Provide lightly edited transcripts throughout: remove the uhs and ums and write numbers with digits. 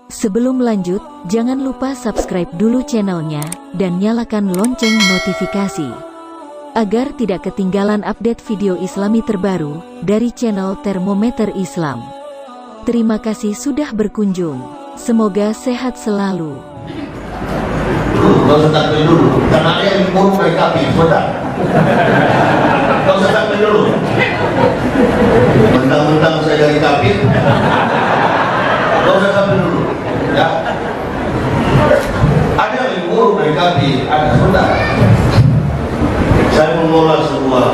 Sebelum lanjut, jangan lupa subscribe dulu channelnya, dan nyalakan lonceng notifikasi, agar tidak ketinggalan update video islami terbaru, dari channel Termometer Islam. Terima kasih sudah berkunjung, semoga sehat selalu. Gak usah takbir dulu, karena ada yang buruk dari kaki, sebentar. Gak usah takbir dulu. Mentang-mentang saya dari kafir, gak usah takbir dulu, ya. Ada yang buruk dari kafir, ada, sebentar. Saya mengelola sebuah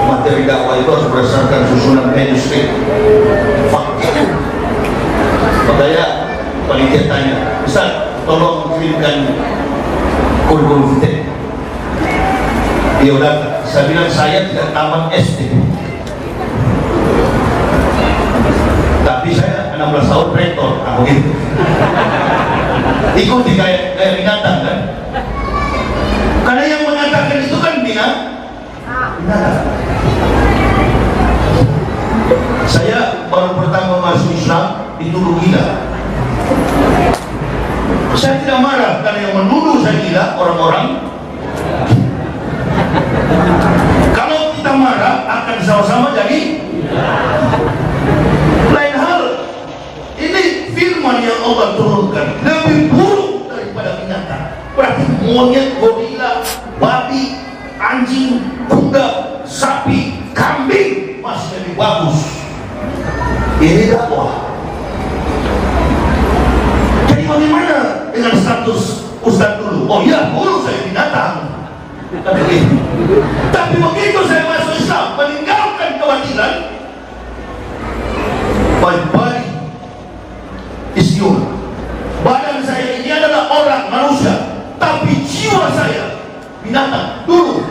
materi dakwah itu harus berdasarkan susunan manuskrip fakta. Makanya panitia tanya, Ustaz, tolong kirimkan kurikulum vitae. Dia udah, saya bilang saya tidak tamat SD, tapi saya 16 tahun rektor, aku gitu. Ikuti kayak binatang kan? Karena yang mengatakan itu kan binatang. Saya baru pertama masuk Islam dituduh gila. Saya tidak marah karena yang menuduh saya gila orang-orang. Kalau kita marah akan sama-sama jadi lain hal. Ini firman yang Allah turunkan lebih buruk daripada binatang. Berarti monyet, gorila, babi, anjing, kuda, sapi, kambing masih lebih bagus. Ini dakwah. Jadi bagaimana dengan status Ustaz dulu? Oh iya, dulu saya binatang. Tapi begitu saya masuk Islam, meninggalkan kewajiban, balik istimewa. Badan saya ini adalah orang manusia, tapi jiwa saya binatang dulu.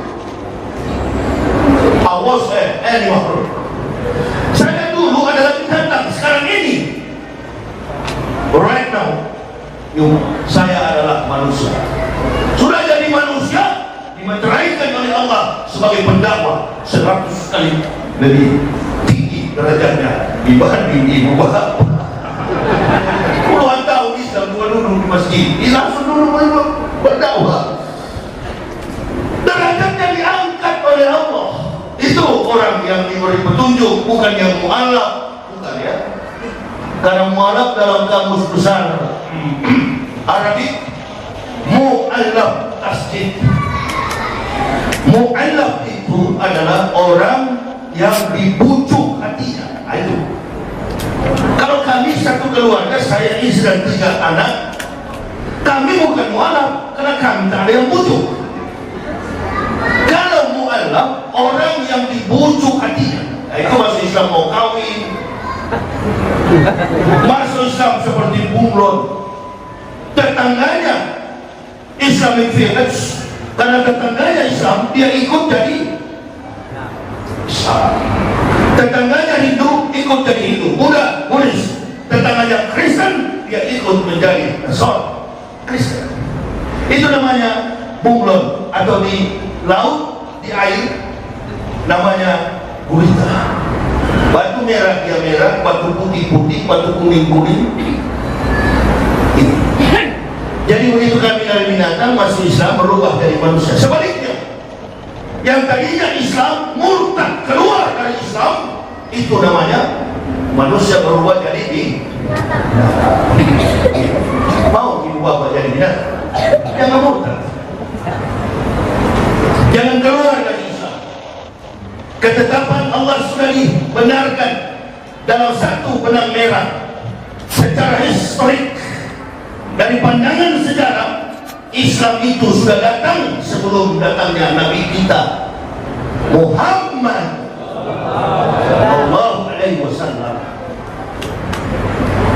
Awas animal. Saya dulu adalah binatang, sekarang ini right now saya adalah manusia. Sudah jadi manusia, dimeteraikan oleh Allah sebagai pendakwah 100 kali lebih tinggi derajatnya dibanding ibu bapak. Puluhan tahun Islam duduk di masjid, langsung dulu berdakwah. Derajatnya diangkat oleh Allah. Itu orang yang diberi petunjuk, bukan yang mu'alaf, bukan ya. Karena mu'alaf dalam kamus besar Arabik, mu'alaf tasjid. Mu'alaf itu adalah orang yang dibujuk hatinya. Itu. Kalau kami satu keluarga, saya istri dan 3 anak, kami bukan mu'alaf karena kami tak ada yang bujuk. Kalau mu'alaf, orang yang dibujuk hatinya. Itu masuk Islam mau kawin, masuk Islam seperti bunglon. Tetangganya Islamic Village, karena tetangganya Islam, dia ikut jadi Islam. Tetangganya Hindu, ikut jadi Hindu. Buddha, Buddhis. Tetangganya Kristen, dia ikut menjadi Kristen. Itu namanya bunglon. Atau di laut, di air, namanya gurita. Batu merah dia merah, batu putih putih, batu kuning kuning. Jadi begitu kami dari binatang masuk Islam, berubah dari manusia. Sebaliknya, yang tadinya Islam murtad keluar dari Islam, itu namanya manusia berubah jadi mau diubah jadi binatang. Jangan murtad, jangan keluar dari Islam. Ketetapan Allah sudah dibenarkan dalam satu benang merah secara historik. Dari pandangan sejarah, Islam itu sudah datang sebelum datangnya Nabi kita Muhammad Sallallahu Alaihi Wasallam.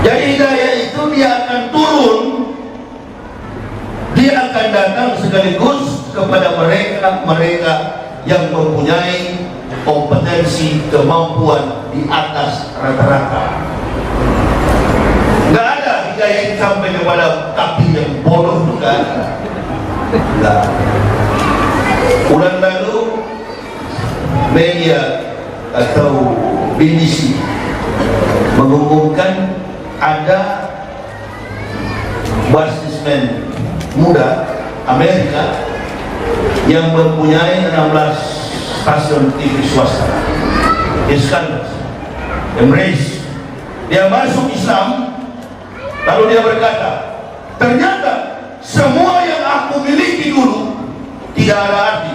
Jadi hidayah itu dia akan turun, dia akan datang sekaligus kepada mereka yang mempunyai kompetensi, kemampuan di atas rata-rata. Nggak ada hidayah yang sampai kepada kaki yang bodoh itu nggak ada. Nggak. Bulan lalu media atau BBC mengumumkan ada businessman muda Amerika yang mempunyai 16 stasiun TV swasta. Iskandar Emreis, dia masuk Islam, lalu dia berkata, ternyata semua yang aku miliki dulu tidak ada arti,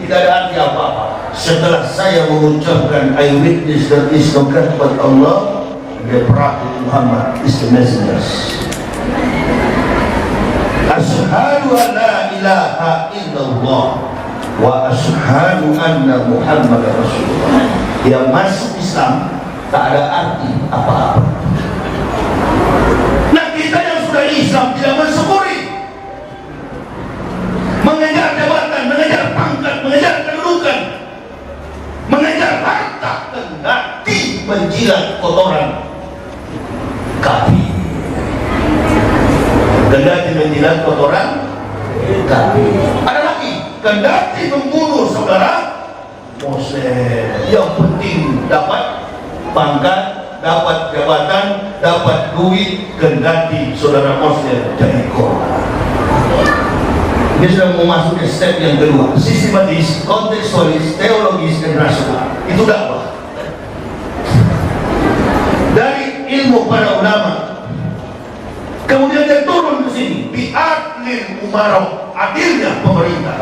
tidak ada arti apa-apa setelah saya mengucapkan I witness that is no God but Allah, the Prophet Muhammad is the messenger. Asyhadu an la ilaha illallah wa asyhadu anna Muhammadar Rasulullah. Yang masuk Islam tak ada arti apa-apa. Nah, kita yang sudah Islam tidak mensyukuri, mengejar jabatan, mengejar pangkat, mengejar kedudukan, mengejar harta, kendati menjilat kotoran kaki, kendati menjilat kotoran kaki. Ada lagi, kendati membunuh saudara Muslim. Yang penting dapat pangkat, dapat jabatan, dapat duit, kendati saudara Muslim jadi korban. Dia sudah memasuki step yang kedua, sistematis, kontekstualis, teologis, dan rasional. Itu dakwah. Dari ilmu para ulama, kemudian dia turun ke sini, bi'adlil umarok, adilnya pemerintah.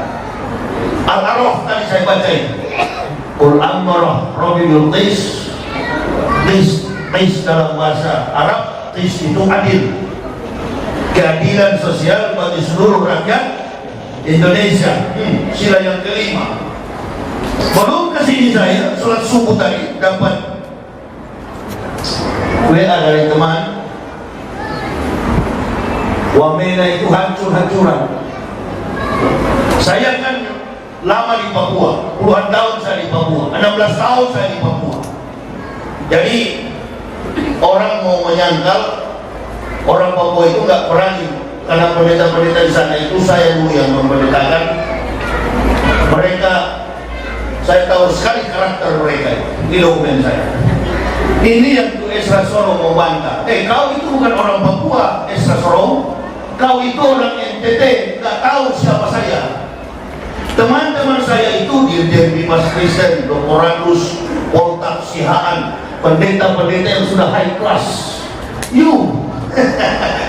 Al-Araf tadi saya baca ini, Qul amarah Rabiul Qis. Qis dalam bahasa Arab, Qis itu adil, keadilan sosial bagi seluruh rakyat Indonesia. Sila yang kelima. Belum kesini saya sholat subuh tadi dapat WA dari teman, Wamena itu hancur-hancuran. Saya kan lama di Papua, puluhan tahun saya di Papua, 16 tahun saya di Papua. Jadi orang mau menyangkal orang Papua itu nggak berani, karena pendeta-pendeta di sana itu saya dulu yang mempendetakan mereka. Saya tahu sekali karakter mereka di dokumen saya. Ini yang Esra Soro mau bantah. Kau itu bukan orang Papua, Esra Soro. Kau itu orang NTT, nggak tahu siapa saya. Teman-teman saya itu Dirjen Bimas Kristen, Doktoratus, Poltak Sihaan, pendeta-pendeta yang sudah high class.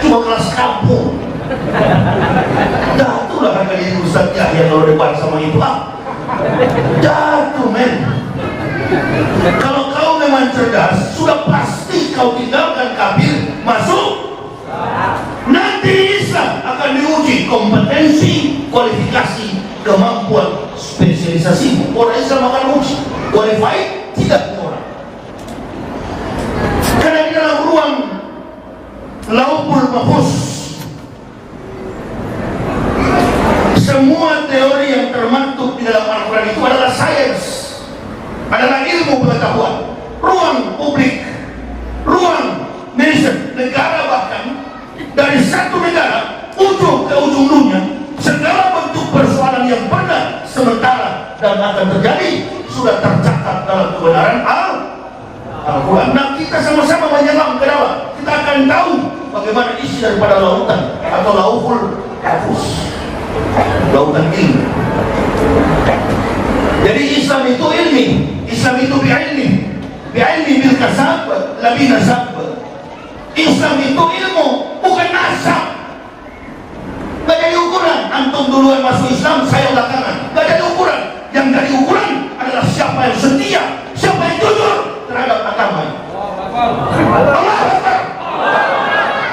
Cuma kelas kampung. Jatuhlah harga diri Ustaz Yahya kalau depan sama itu. Jatuh, men. Kalau kau memang cerdas, sudah pasti kau tinggalkan kafir, masuk. Nanti Islam akan diuji kompetensi, kualifikasi, kemampuan, spesialisasi. Orang Islam akan uji qualified tidak orang. Karena di dalam ruang Lauhul Mahfuz, semua teori yang termaktub di dalam Al-Quran itu adalah sains, adalah ilmu pengetahuan. Ruang publik, ruang nation, negara, bahkan dari satu negara ujung ke ujung dunia, segala bentuk persoalan yang pernah, sementara dan akan terjadi sudah tercatat dalam kebenaran Al-Quran. Nah, kita sama-sama menyelam ke dalam, kita akan tahu bagaimana isi daripada lautan atau Lauhul Mahfuz, lautan ilmu. Jadi Islam itu ilmi, Islam itu bi'ilmi bil kasab, labi nasab. Islam itu ilmu, bukan nasab. Gak jadi ukuran, antum duluan masuk Islam, saya belakangan. Gak jadi ukuran. Yang jadi ukuran adalah siapa yang setia, siapa yang jujur terhadap agama. Allah Akbar.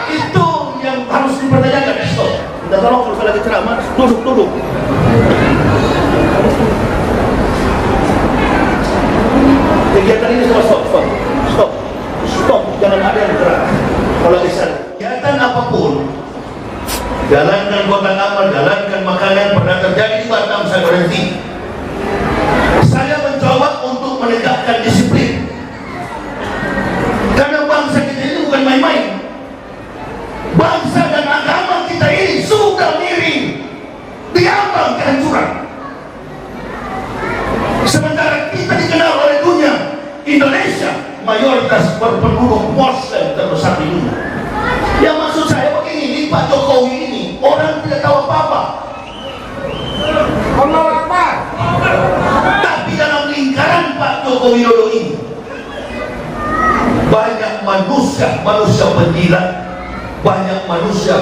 Itu yang harus dipertanyakan. Stop. Minta tolong kalau lagi ceramah, duduk. Kegiatan ini semua stop. Jangan ada yang gerak. Kalau bisa kegiatan apapun, jalankan kotak amal, jalankan makanan, pernah terjadi di Batam, saya berhenti. Saya mencoba untuk menegakkan disiplin, karena bangsa kita ini bukan main-main. Bangsa dan agama kita ini sudah miring, diambang kehancuran. Sementara kita dikenal oleh dunia, Indonesia mayoritas berpenduduk Muslim terbesar di dunia. Yang maksud saya begini, Pak Jokowi ini orang tidak tahu apa-apa. Tapi dalam lingkaran Pak Joko Widodo ini banyak manusia penjilat, banyak manusia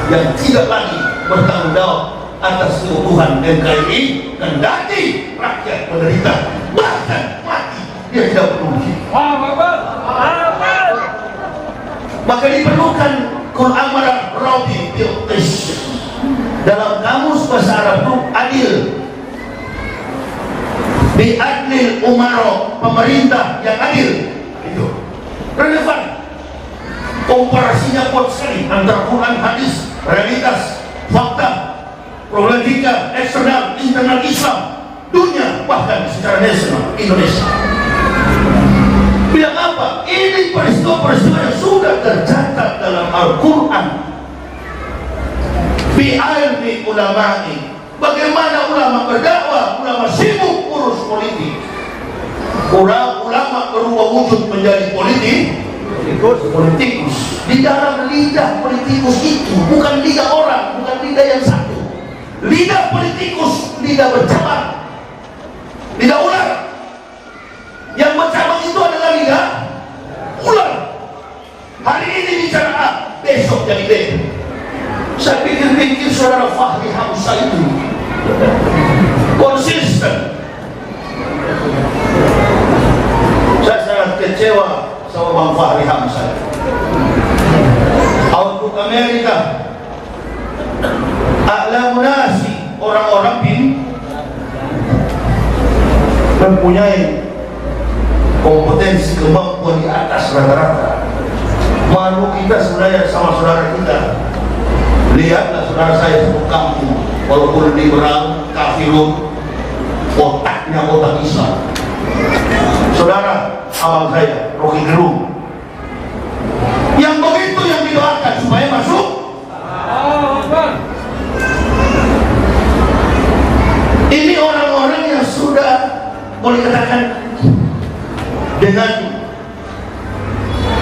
yang tidak lagi bertanggung jawab atas keutuhan NKRI, kendati rakyat menderita, bahkan mati dia tidak peduli. Maka diperlukan Qur'an Rabi Bilqis. Dalam kamus bahasa Arab itu adil, biadlil umaro, pemerintah yang adil, itu relevan. Komparasinya kuat sekali antara Quran, hadis, realitas, fakta, problematika eksternal, internal Islam, dunia, bahkan secara nasional Indonesia. Bilang apa? Ini peristiwa-peristiwa yang sudah tercatat dalam Al-Quran. Bi'almi ulama'i, bagaimana ulama berdakwah, ulama sibuk urus politik. Ulama berubah wujud menjadi politikus. Di dalam lidah politikus itu bukan lidah orang, bukan lidah yang satu. Lidah politikus, lidah bercabang, lidah ular. Yang bercabang itu adalah lidah ular. Hari ini bicara A, besok jadi B. Saya pikir-pikir saudara Fahri Hamzah itu konsisten. Saya sangat kecewa sama Bang Fahri Hamzah. Outlook Amerika, a'lamunasi, orang-orang mempunyai kompetensi kemampuan di atas rata-rata. Malu kita sebenarnya sama saudara kita. Lihatlah saudara saya satu kampung, walaupun liberal, kafirun, otaknya otak Islam. Saudara abang saya, Rocky Gerung, yang begitu yang didoakan supaya masuk. Ini orang-orang yang sudah boleh katakan dengan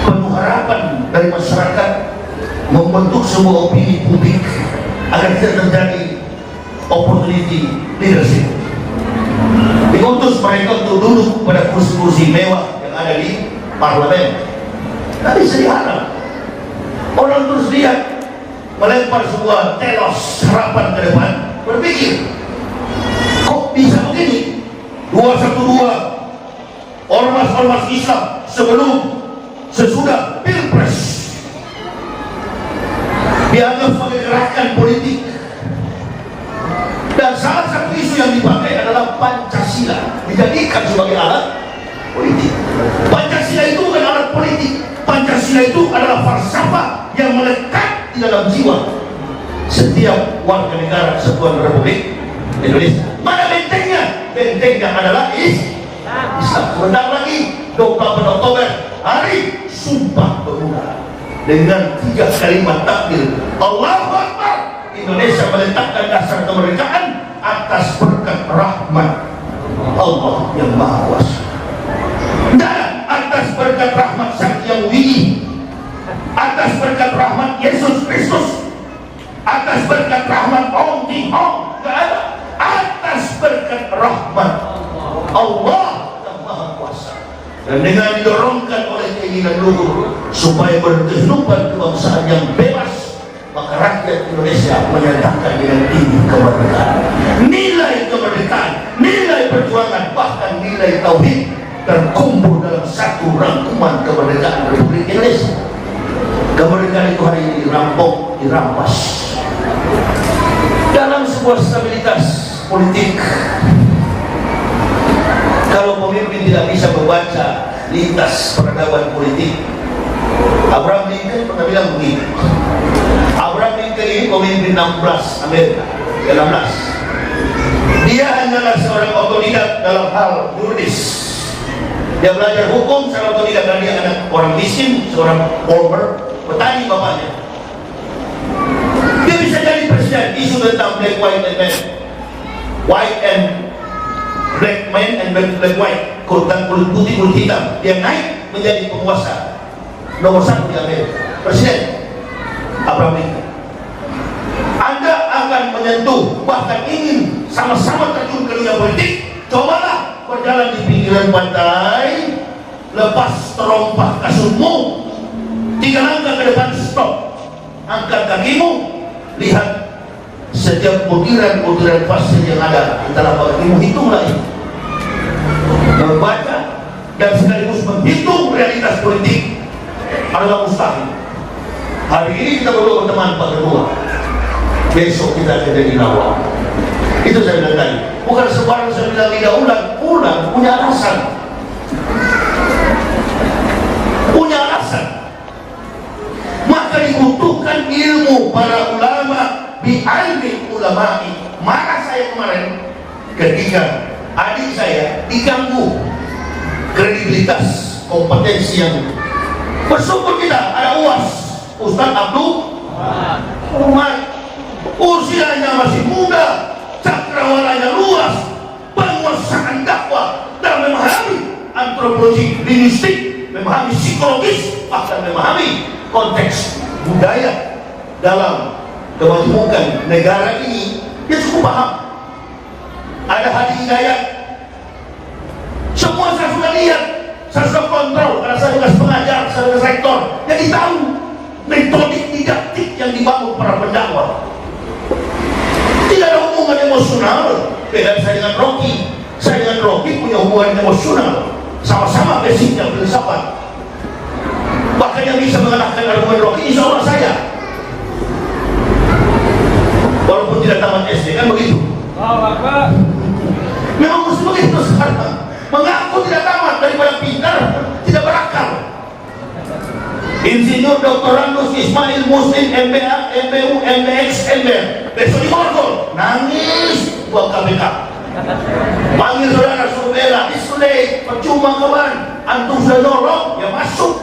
penuh harapan dari masyarakat membentuk sebuah opini publik agar tidak terjadi opportunity leadership. Diutus mereka untuk duduk pada kursi-kursi mewah yang ada di parlemen. Tapi sederhana, orang terus lihat melempar sebuah telos harapan ke depan, berpikir kok bisa begini? 212 ormas-ormas Islam sebelum sesudah Pilpres dianggap sebagai gerakan politik, dan salah satu isu yang dipakai adalah Pancasila, dijadikan sebagai alat politik. Pancasila itu bukan alat politik. Pancasila itu adalah falsafah yang melekat di dalam jiwa setiap warga negara Kesatuan Republik Indonesia. Mana bentengnya? Bentengnya adalah Islam. Sebentar lagi 24 Oktober, hari Sumpah Pemuda, dengan 3 kalimat takbir Allahu Akbar, Indonesia meletakkan dasar kemerdekaan atas berkat rahmat Allah yang Maha Kuasa, dan atas berkat rahmat Sang Yang Widi, atas berkat rahmat Yesus Kristus, atas berkat rahmat Ong Ting Hong, atas berkat rahmat Allah yang Maha Kuasa. Dan dengan didorongkan oleh keinginan luhur supaya berkehidupan kebangsaan yang bebas, maka rakyat Indonesia menyatakan dengan tinggi kemerdekaan. Nilai kemerdekaan, nilai perjuangan, bahkan nilai tauhid terkumpul dalam satu rangkuman kemerdekaan Republik Indonesia. Kemerdekaan itu hari ini dirampok, dirampas. Dalam sebuah stabilitas politik, kalau pemimpin tidak bisa membaca lintas peradaban politik, Abraham Lincoln pernah bilang begini. Abraham Lincoln ini pemimpin 16 Amerika, 16. Dia hanyalah seorang otodidak dalam hal yuridis. Dia belajar hukum secara otodidak, dan dia anak orang miskin, seorang farmer, petani bapaknya. Dia bisa jadi presiden. Isu tentang black, white, and man, white and black man and black white, kulit putih, kulit hitam, dia naik menjadi penguasa nomor 1 di Amerika, presiden Abraham Lincoln. menyentuh, bahkan ingin sama-sama terjun ke dunia politik, cobalah berjalan di pinggiran pantai, lepas terompah kasutmu, 3 langkah ke depan, stop, angkat kakimu, lihat setiap butiran-butiran pasir yang ada di telapak kakimu, hitunglah itu. Membaca dan sekaligus menghitung realitas politik adalah mustahil. Hari ini kita berdua berteman Pak Ketua, besok kita akan jadi lawan. Itu saya bilang tadi, bukan sembarang saya bilang tidak ulang punya alasan. Punya alasan. Maka dibutuhkan ilmu para ulama, bi'almi ulama'i. Marah saya kemarin ketika adik saya diganggu kredibilitas kompetensi yang bersyukur kita ada UAS Ustaz Abdul Umar, usianya masih muda, cakrawalanya luas, penguasaan dakwah dan memahami antropologi linguistik, memahami psikologis, bahkan memahami konteks budaya dalam kemajemukan negara ini. Dia cukup paham. Ada Hadi Hidayat, semua saya sudah lihat, saya sudah kontrol karena saya tugas pengajar, saya tugas rektor, jadi tahu metodik didaktik yang dibangun para pendakwah. Tidak ada hubungan emosional. Beda saya dengan Rocky. Saya dengan Rocky punya hubungan emosional, sama-sama basicnya filsafat. Bahkan yang bisa mengalahkan argumen Rocky, insya Allah saya, walaupun tidak tamat SD, kan begitu. Memang mesti begitu sekarang. Mengaku tidak tamat daripada pintar, tidak berakal. Insinyur Dr. Randus Ismail Muslim MBA, MBU, MBX, MBR besok di Borgol, nangis buat KPK. Panggil saudara suruh bela, percuma kawan, antum sudah nolong, ya masuk.